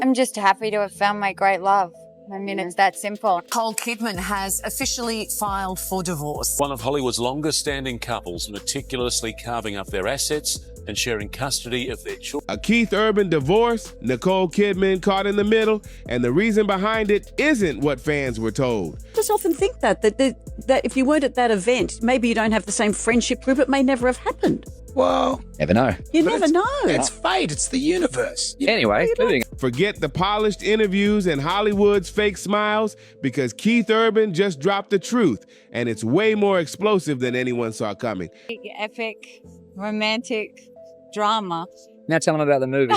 I'm just happy to have found my great love. I mean, it's that simple. Nicole Kidman has officially filed for divorce. One of Hollywood's longest-standing couples, meticulously carving up their assets and sharing custody of their children. A Keith Urban divorce, Nicole Kidman caught in the middle, and the reason behind it isn't what fans were told. I just often think that if you weren't at that event, maybe you don't have the same friendship group, it may never have happened. Well, never know. You never know. It's fate. It's the universe. Anyway, moving. Forget the polished interviews and Hollywood's fake smiles, because Keith Urban just dropped the truth, and it's way more explosive than anyone saw coming. Epic, romantic drama. Now tell them about the movie.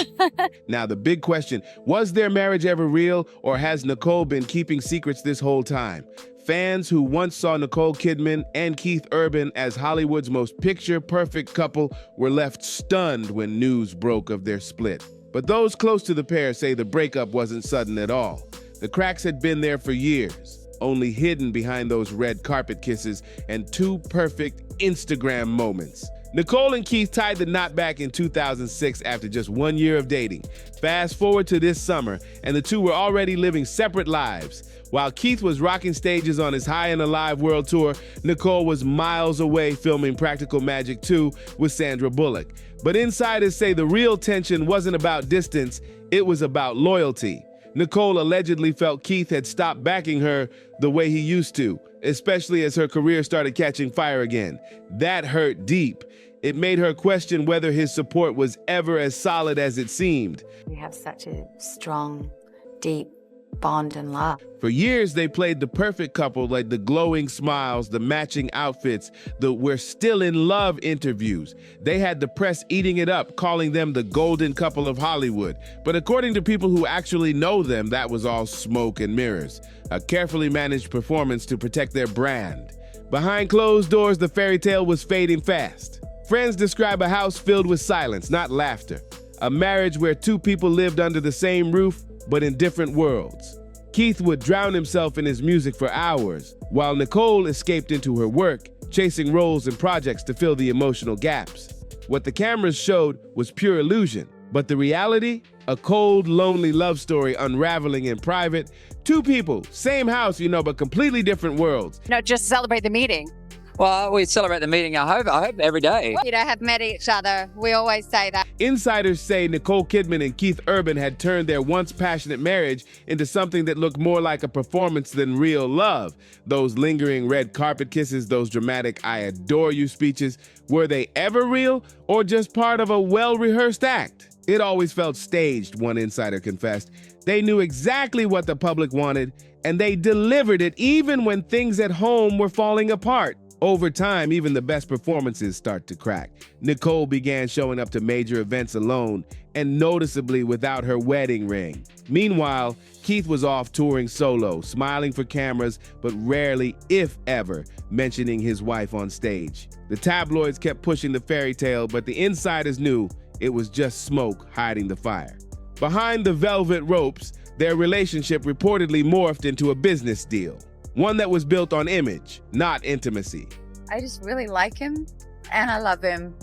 Now, the big question, was their marriage ever real, or has Nicole been keeping secrets this whole time? Fans who once saw Nicole Kidman and Keith Urban as Hollywood's most picture-perfect couple were left stunned when news broke of their split. But those close to the pair say the breakup wasn't sudden at all. The cracks had been there for years, only hidden behind those red carpet kisses and two perfect Instagram moments. Nicole and Keith tied the knot back in 2006 after just 1 year of dating. Fast forward to this summer, and the two were already living separate lives. While Keith was rocking stages on his High and Alive world tour, Nicole was miles away filming Practical Magic 2 with Sandra Bullock. But insiders say the real tension wasn't about distance, it was about loyalty. Nicole allegedly felt Keith had stopped backing her the way he used to, especially as her career started catching fire again. That hurt deep. It made her question whether his support was ever as solid as it seemed. We have such a strong, deep bond and love. For years, they played the perfect couple, like the glowing smiles, the matching outfits, the "we're still in love" interviews. They had the press eating it up, calling them the golden couple of Hollywood. But according to people who actually know them, that was all smoke and mirrors, a carefully managed performance to protect their brand. Behind closed doors, the fairy tale was fading fast. Friends describe a house filled with silence, not laughter. A marriage where two people lived under the same roof, but in different worlds. Keith would drown himself in his music for hours, while Nicole escaped into her work, chasing roles and projects to fill the emotional gaps. What the cameras showed was pure illusion, but the reality? A cold, lonely love story unraveling in private. Two people, same house, but completely different worlds. No, just celebrate the meeting. Well, we celebrate the meeting, I hope every day. Have met each other. We always say that. Insiders say Nicole Kidman and Keith Urban had turned their once passionate marriage into something that looked more like a performance than real love. Those lingering red carpet kisses, those dramatic "I adore you" speeches, were they ever real or just part of a well-rehearsed act? It always felt staged, one insider confessed. They knew exactly what the public wanted, and they delivered it even when things at home were falling apart. Over time, even the best performances start to crack. Nicole began showing up to major events alone, and noticeably without her wedding ring. Meanwhile, Keith was off touring solo, smiling for cameras, but rarely, if ever, mentioning his wife on stage. The tabloids kept pushing the fairy tale, but the insiders knew it was just smoke hiding the fire. Behind the velvet ropes, their relationship reportedly morphed into a business deal. One that was built on image, not intimacy. I just really like him, and I love him.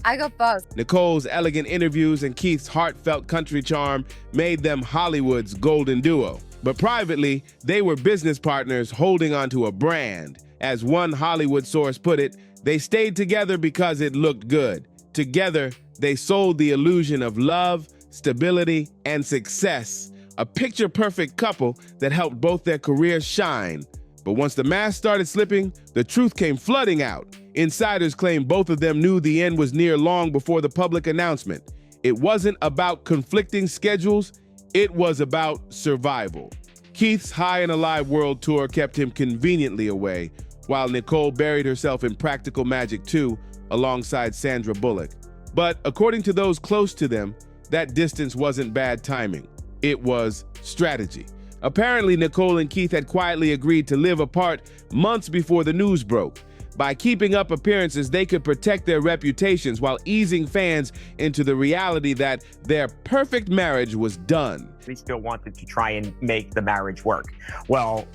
I got both. Nicole's elegant interviews and Keith's heartfelt country charm made them Hollywood's golden duo. But privately, they were business partners holding onto a brand. As one Hollywood source put it, they stayed together because it looked good. Together, they sold the illusion of love, stability, and success. A picture-perfect couple that helped both their careers shine. But once the mask started slipping, the truth came flooding out. Insiders claim both of them knew the end was near long before the public announcement. It wasn't about conflicting schedules, it was about survival. Keith's High and Alive world tour kept him conveniently away, while Nicole buried herself in Practical Magic 2 alongside Sandra Bullock. But according to those close to them, that distance wasn't bad timing. It was strategy. Apparently, Nicole and Keith had quietly agreed to live apart months before the news broke. By keeping up appearances, they could protect their reputations while easing fans into the reality that their perfect marriage was done. They still wanted to try and make the marriage work. Well,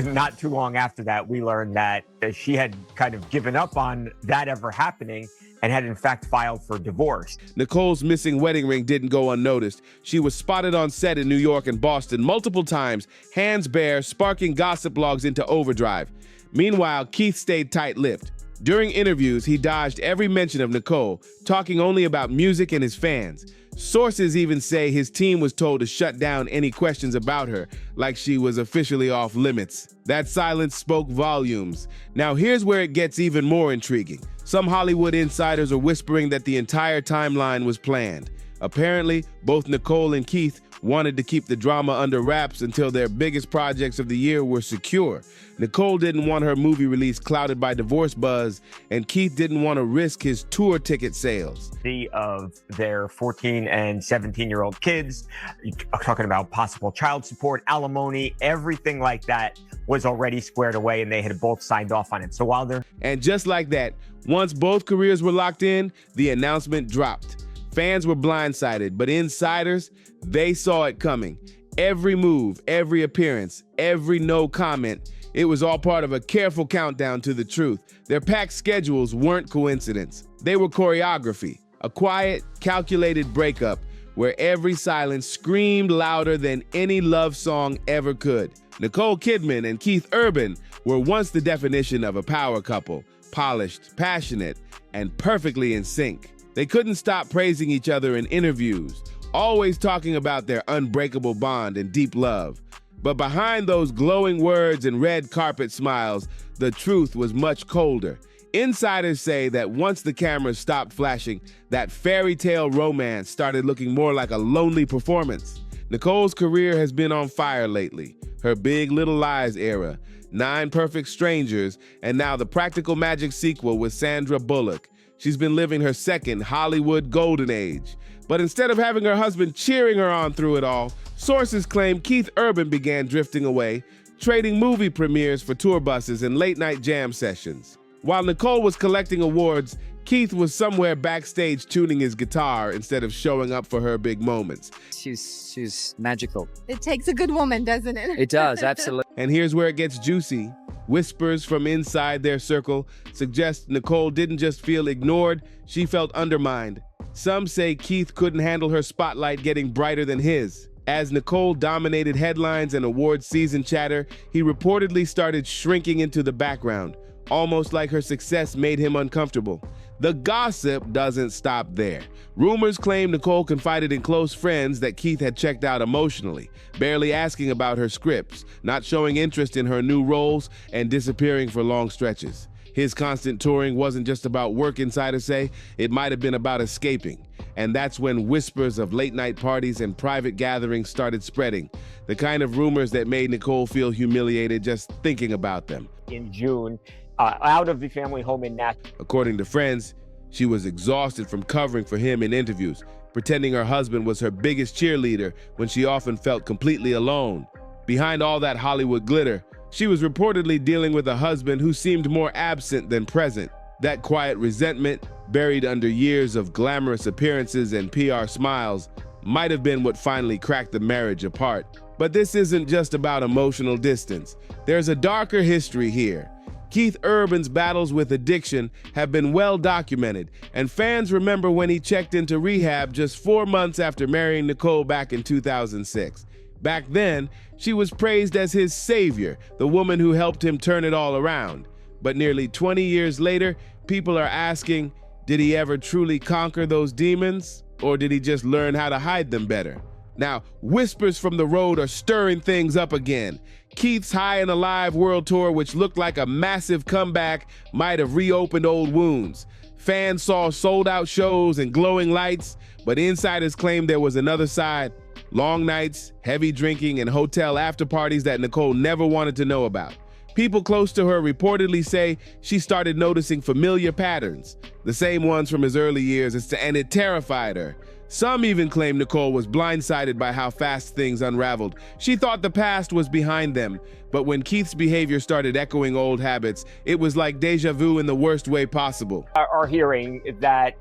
not too long after that, we learned that she had kind of given up on that ever happening, and had in fact filed for divorce. Nicole's missing wedding ring didn't go unnoticed. She was spotted on set in New York and Boston multiple times, hands bare, sparking gossip logs into overdrive. Meanwhile, Keith stayed tight-lipped. During interviews, he dodged every mention of Nicole, talking only about music and his fans. Sources even say his team was told to shut down any questions about her, like she was officially off limits. That silence spoke volumes. Now here's where it gets even more intriguing. Some Hollywood insiders are whispering that the entire timeline was planned. Apparently, both Nicole and Keith wanted to keep the drama under wraps until their biggest projects of the year were secure. Nicole didn't want her movie release clouded by divorce buzz, and Keith didn't want to risk his tour ticket sales. Of their 14 and 17-year-old kids, talking about possible child support, alimony, everything like that was already squared away, and they had both signed off on it. So while they're... And just like that, once both careers were locked in, the announcement dropped. Fans were blindsided, but insiders, they saw it coming. Every move, every appearance, every no comment, it was all part of a careful countdown to the truth. Their packed schedules weren't coincidence. They were choreography, a quiet, calculated breakup where every silence screamed louder than any love song ever could. Nicole Kidman and Keith Urban were once the definition of a power couple, polished, passionate, and perfectly in sync. They couldn't stop praising each other in interviews, always talking about their unbreakable bond and deep love. But behind those glowing words and red carpet smiles, the truth was much colder. Insiders say that once the cameras stopped flashing, that fairy tale romance started looking more like a lonely performance. Nicole's career has been on fire lately. Her Big Little Lies era, 9 Perfect Strangers, and now the Practical Magic sequel with Sandra Bullock. She's been living her second Hollywood golden age. But instead of having her husband cheering her on through it all, sources claim Keith Urban began drifting away, trading movie premieres for tour buses and late-night jam sessions. While Nicole was collecting awards, Keith was somewhere backstage tuning his guitar instead of showing up for her big moments. She's magical. It takes a good woman, doesn't it? It does, absolutely. And here's where it gets juicy. Whispers from inside their circle suggest Nicole didn't just feel ignored, she felt undermined. Some say Keith couldn't handle her spotlight getting brighter than his. As Nicole dominated headlines and awards season chatter, he reportedly started shrinking into the background, almost like her success made him uncomfortable. The gossip doesn't stop there. Rumors claim Nicole confided in close friends that Keith had checked out emotionally, barely asking about her scripts, not showing interest in her new roles, and disappearing for long stretches. His constant touring wasn't just about work, insiders say, it might have been about escaping. And that's when whispers of late-night parties and private gatherings started spreading, the kind of rumors that made Nicole feel humiliated just thinking about them. In June, out of the family home in Nashville. According to friends, she was exhausted from covering for him in interviews, pretending her husband was her biggest cheerleader when she often felt completely alone. Behind all that Hollywood glitter, she was reportedly dealing with a husband who seemed more absent than present. That quiet resentment, buried under years of glamorous appearances and PR smiles, might have been what finally cracked the marriage apart. But this isn't just about emotional distance. There's a darker history here. Keith Urban's battles with addiction have been well documented, and fans remember when he checked into rehab just 4 months after marrying Nicole back in 2006. Back then, she was praised as his savior, the woman who helped him turn it all around. But nearly 20 years later, people are asking, did he ever truly conquer those demons, or did he just learn how to hide them better? Now, whispers from the road are stirring things up again. Keith's High and Alive world tour, which looked like a massive comeback, might have reopened old wounds. Fans saw sold-out shows and glowing lights, but insiders claim there was another side. Long nights, heavy drinking, and hotel after-parties that Nicole never wanted to know about. People close to her reportedly say she started noticing familiar patterns, the same ones from his early years, and it terrified her. Some even claim Nicole was blindsided by how fast things unraveled. She thought the past was behind them, but when Keith's behavior started echoing old habits, it was like deja vu in the worst way possible. Are hearing that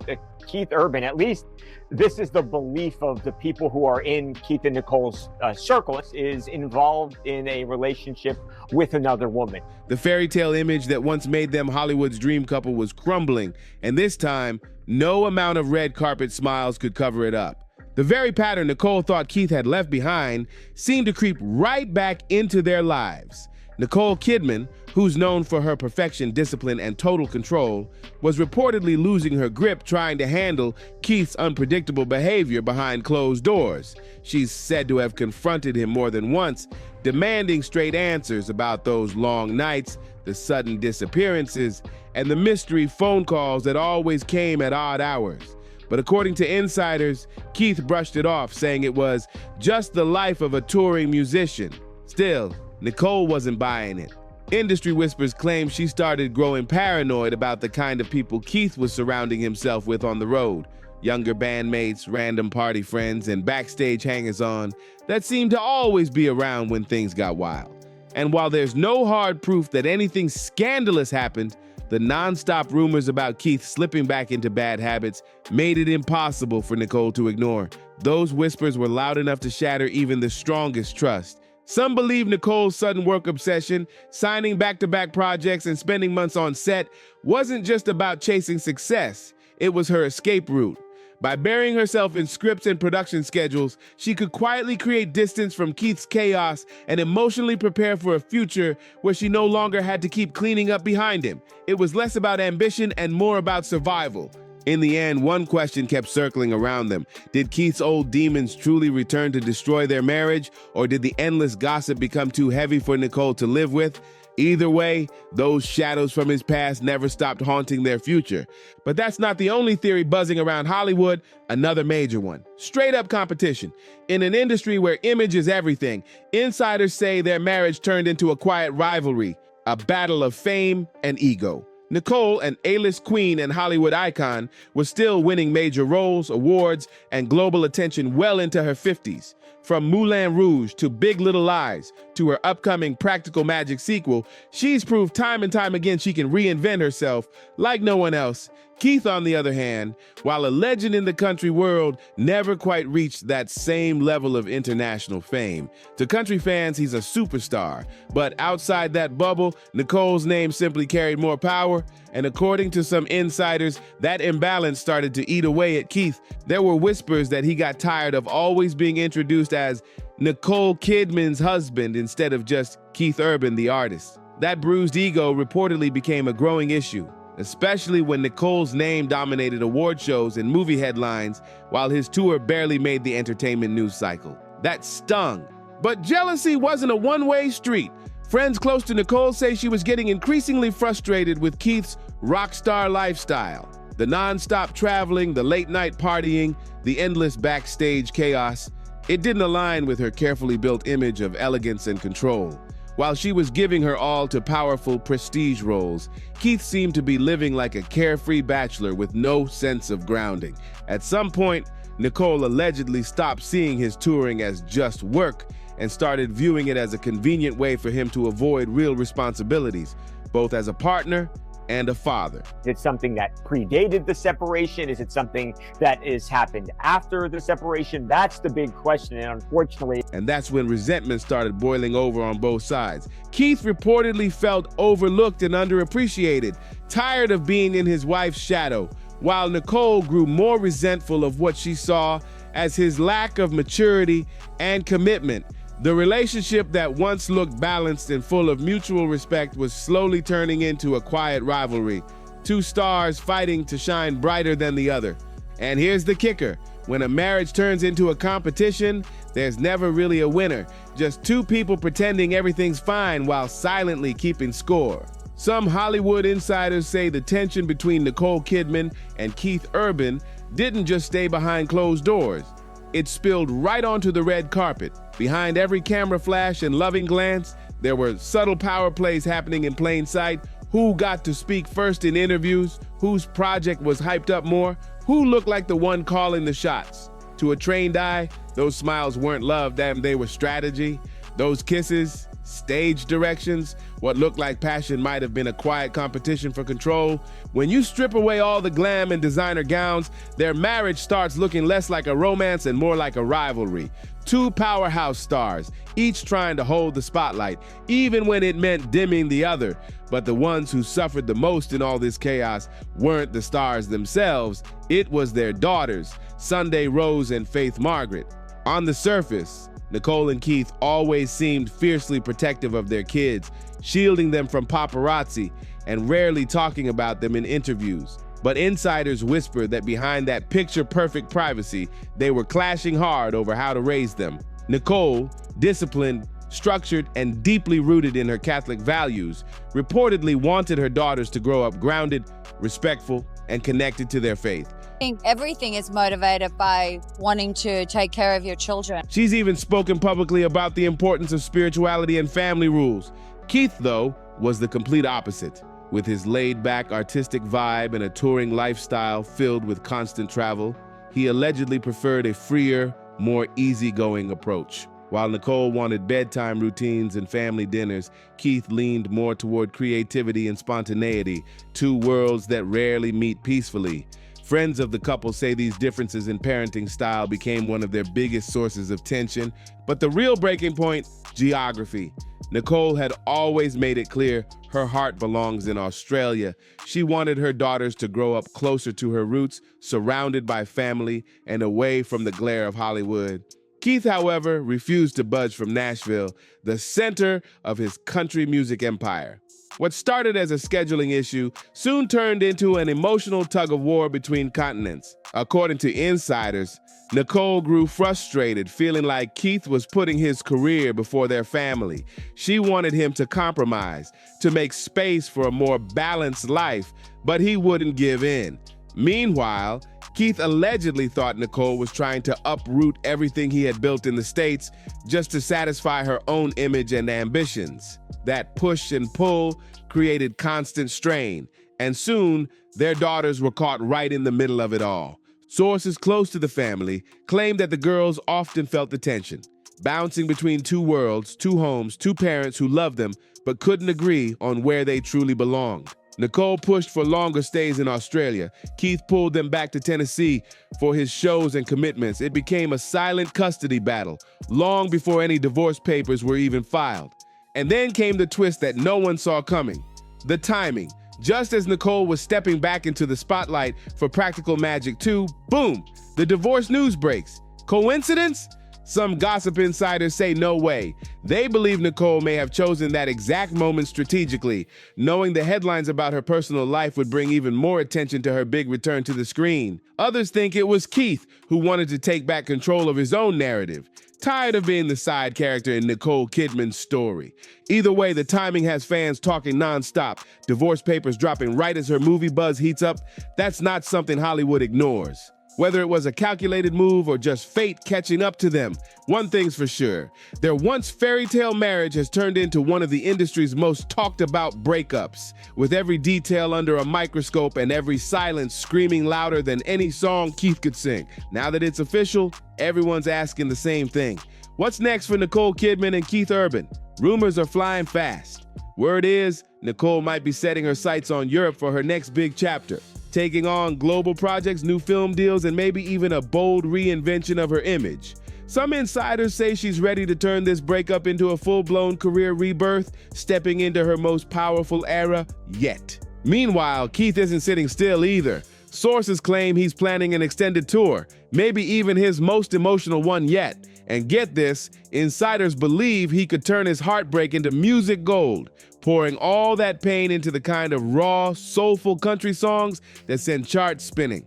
Keith Urban, at least this is the belief of the people who are in Keith and Nicole's circle, is involved in a relationship with another woman. The fairy tale image that once made them Hollywood's dream couple was crumbling, and this time, no amount of red carpet smiles could cover it up. The very pattern Nicole thought Keith had left behind seemed to creep right back into their lives. Nicole Kidman, who's known for her perfection, discipline, and total control, was reportedly losing her grip trying to handle Keith's unpredictable behavior behind closed doors. She's said to have confronted him more than once, demanding straight answers about those long nights, the sudden disappearances, and the mystery phone calls that always came at odd hours. But according to insiders, Keith brushed it off, saying it was just the life of a touring musician. Still, Nicole wasn't buying it. Industry whispers claim she started growing paranoid about the kind of people Keith was surrounding himself with on the road. Younger bandmates, random party friends, and backstage hangers-on that seemed to always be around when things got wild. And while there's no hard proof that anything scandalous happened, the non-stop rumors about Keith slipping back into bad habits made it impossible for Nicole to ignore. Those whispers were loud enough to shatter even the strongest trust. Some believe Nicole's sudden work obsession, signing back-to-back projects and spending months on set, wasn't just about chasing success. It was her escape route. By burying herself in scripts and production schedules, she could quietly create distance from Keith's chaos and emotionally prepare for a future where she no longer had to keep cleaning up behind him. It was less about ambition and more about survival. In the end, one question kept circling around them. Did Keith's old demons truly return to destroy their marriage, or did the endless gossip become too heavy for Nicole to live with? Either way, those shadows from his past never stopped haunting their future. But that's not the only theory buzzing around Hollywood, another major one. Straight up competition. In an industry where image is everything, insiders say their marriage turned into a quiet rivalry, a battle of fame and ego. Nicole, an A-list queen and Hollywood icon, was still winning major roles, awards, and global attention well into her 50s. From Moulin Rouge to Big Little Lies to her upcoming Practical Magic sequel, she's proved time and time again she can reinvent herself like no one else. Keith, on the other hand, while a legend in the country world, never quite reached that same level of international fame. To country fans, he's a superstar, but outside that bubble, Nicole's name simply carried more power, and according to some insiders, that imbalance started to eat away at Keith. There were whispers that he got tired of always being introduced as Nicole Kidman's husband instead of just Keith Urban, the artist. That bruised ego reportedly became a growing issue, especially when Nicole's name dominated award shows and movie headlines while his tour barely made the entertainment news cycle. That stung. But jealousy wasn't a one-way street. Friends close to Nicole say she was getting increasingly frustrated with Keith's rock star lifestyle. The non-stop traveling, the late-night partying, the endless backstage chaos. It didn't align with her carefully built image of elegance and control. While she was giving her all to powerful prestige roles, Keith seemed to be living like a carefree bachelor with no sense of grounding. At some point, Nicole allegedly stopped seeing his touring as just work and started viewing it as a convenient way for him to avoid real responsibilities, both as a partner and a father. Is it something that predated the separation? Is it something that has happened after the separation? That's the big question, and unfortunately. And that's when resentment started boiling over on both sides. Keith reportedly felt overlooked and underappreciated, tired of being in his wife's shadow, while Nicole grew more resentful of what she saw as his lack of maturity and commitment. The relationship that once looked balanced and full of mutual respect was slowly turning into a quiet rivalry, two stars fighting to shine brighter than the other. And here's the kicker. When a marriage turns into a competition, there's never really a winner, just two people pretending everything's fine while silently keeping score. Some Hollywood insiders say the tension between Nicole Kidman and Keith Urban didn't just stay behind closed doors. It spilled right onto the red carpet. Behind every camera flash and loving glance, there were subtle power plays happening in plain sight. Who got to speak first in interviews? Whose project was hyped up more? Who looked like the one calling the shots? To a trained eye, those smiles weren't love, they were strategy. Those kisses, stage directions, what looked like passion might have been a quiet competition for control. When you strip away all the glam and designer gowns, their marriage starts looking less like a romance and more like a rivalry. Two powerhouse stars, each trying to hold the spotlight, even when it meant dimming the other. But the ones who suffered the most in all this chaos weren't the stars themselves, it was their daughters, Sunday Rose and Faith Margaret. On the surface, Nicole and Keith always seemed fiercely protective of their kids, shielding them from paparazzi and rarely talking about them in interviews. But insiders whispered that behind that picture-perfect privacy, they were clashing hard over how to raise them. Nicole, disciplined, structured, and deeply rooted in her Catholic values, reportedly wanted her daughters to grow up grounded, respectful, and connected to their faith. I think everything is motivated by wanting to take care of your children. She's even spoken publicly about the importance of spirituality and family rules. Keith, though, was the complete opposite. With his laid-back artistic vibe and a touring lifestyle filled with constant travel, he allegedly preferred a freer, more easygoing approach. While Nicole wanted bedtime routines and family dinners, Keith leaned more toward creativity and spontaneity, two worlds that rarely meet peacefully. Friends of the couple say these differences in parenting style became one of their biggest sources of tension. But the real breaking point, geography. Nicole had always made it clear her heart belongs in Australia. She wanted her daughters to grow up closer to her roots, surrounded by family and away from the glare of Hollywood. Keith, however, refused to budge from Nashville, the center of his country music empire. What started as a scheduling issue soon turned into an emotional tug-of-war between continents. According to insiders, Nicole grew frustrated, feeling like Keith was putting his career before their family. She wanted him to compromise, to make space for a more balanced life, but he wouldn't give in. Meanwhile, Keith allegedly thought Nicole was trying to uproot everything he had built in the States just to satisfy her own image and ambitions. That push and pull created constant strain, and soon their daughters were caught right in the middle of it all. Sources close to the family claim that the girls often felt the tension, bouncing between two worlds, two homes, two parents who loved them but couldn't agree on where they truly belonged. Nicole pushed for longer stays in Australia. Keith pulled them back to Tennessee for his shows and commitments. It became a silent custody battle, long before any divorce papers were even filed. And then came the twist that no one saw coming, the timing. Just as Nicole was stepping back into the spotlight for Practical Magic 2, boom, the divorce news breaks. Coincidence? Some gossip insiders say no way. They believe Nicole may have chosen that exact moment strategically, knowing the headlines about her personal life would bring even more attention to her big return to the screen. Others think it was Keith who wanted to take back control of his own narrative, tired of being the side character in Nicole Kidman's story. Either way, the timing has fans talking nonstop, divorce papers dropping right as her movie buzz heats up. That's not something Hollywood ignores. Whether it was a calculated move or just fate catching up to them, one thing's for sure. Their once fairy tale marriage has turned into one of the industry's most talked about breakups, with every detail under a microscope and every silence screaming louder than any song Keith could sing. Now that it's official, everyone's asking the same thing. What's next for Nicole Kidman and Keith Urban? Rumors are flying fast. Word is, Nicole might be setting her sights on Europe for her next big chapter, taking on global projects, new film deals, and maybe even a bold reinvention of her image. Some insiders say she's ready to turn this breakup into a full-blown career rebirth, stepping into her most powerful era yet. Meanwhile, Keith isn't sitting still either. Sources claim he's planning an extended tour, maybe even his most emotional one yet. And get this, insiders believe he could turn his heartbreak into music gold, pouring all that pain into the kind of raw, soulful country songs that send charts spinning.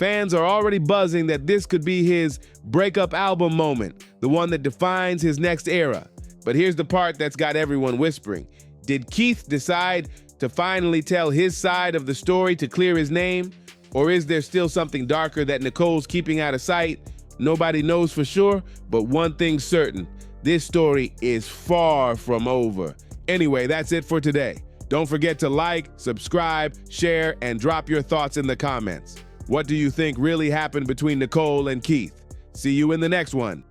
Fans are already buzzing that this could be his breakup album moment, the one that defines his next era. But here's the part that's got everyone whispering. Did Keith decide to finally tell his side of the story to clear his name? Or is there still something darker that Nicole's keeping out of sight? Nobody knows for sure, but one thing's certain, this story is far from over. Anyway, that's it for today. Don't forget to like, subscribe, share, and drop your thoughts in the comments. What do you think really happened between Nicole and Keith? See you in the next one.